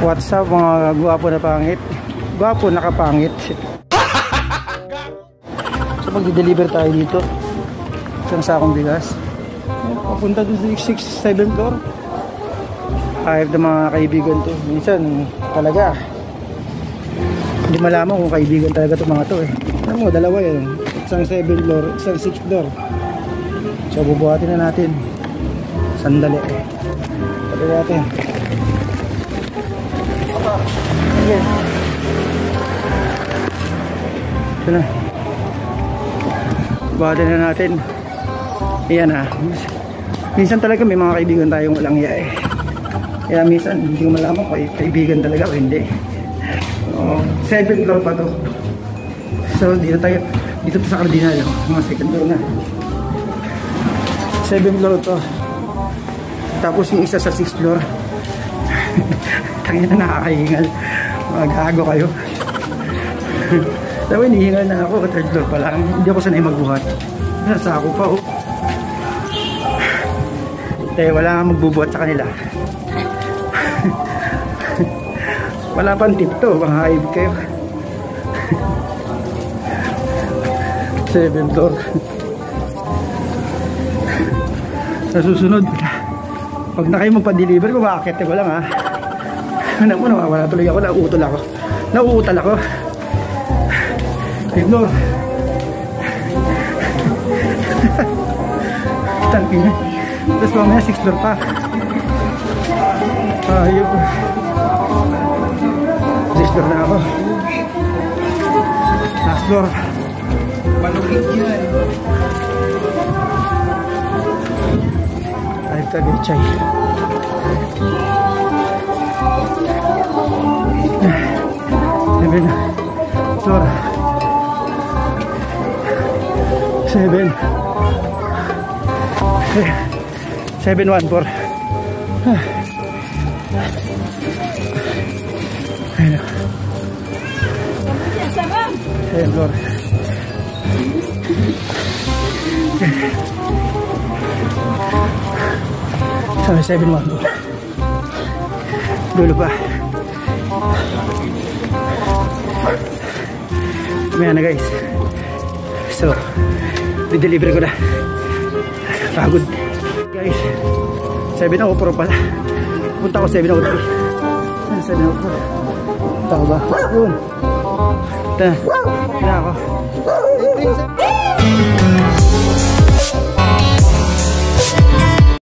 What's up mga gwapo na pangit? Gwapo nakapangit. So magdi-deliver tayo dito. Isang sakong bigas. Papunta dun sa 6-7 floor. Kahit ng mga kaibigan to. Minsan talaga hindi malaman kung kaibigan talaga to mga to eh. Alam mo, dalawa yan. Isang 7 floor, isang 6 floor. So bubuhatin na natin. Sandali. Pati natin. Okay. Ito na. Buhatin na natin. Ayan ha. Minsan talaga may mga kaibigan tayong walang iya eh. Kaya minsan hindi ko malaman kung kaibigan talaga o hindi. 7 floor pa to. So dito tayo. Dito sa Cardinal. Mga second floor na. 7 floor to. Tapos yung isa sa 6 floor. Tangina na nakakahingal. Magago kayo. Dapat hinihingal na ako. 3rd floor pa lang. Hindi ako sanay magbuhat. Nasa ako pa oh. Dahil wala nga magbubuhat sa kanila. Wala pang tip to. Baka haib kayo. 7 floor. Sa susunod pag na kayo magpa-deliver ko, bakit ko lang ha. Ano mo, nawawala tuloy ako. Nauutal ako. Ignore. Tangina. Tapos mamaya 6 floor pa. Ayun. 6 floor na ako. Last floor. Malukit yan. Ay, kagachay. Seven. Floor. 7. 714. Ayun. 7 floor. Sabi 714. Dulo pa. Ayan na guys. So i-deliver ko na. Pagod guys. 704 pala. Punta ko 703. 704. Punta ko ba? Yun. Ito na ako.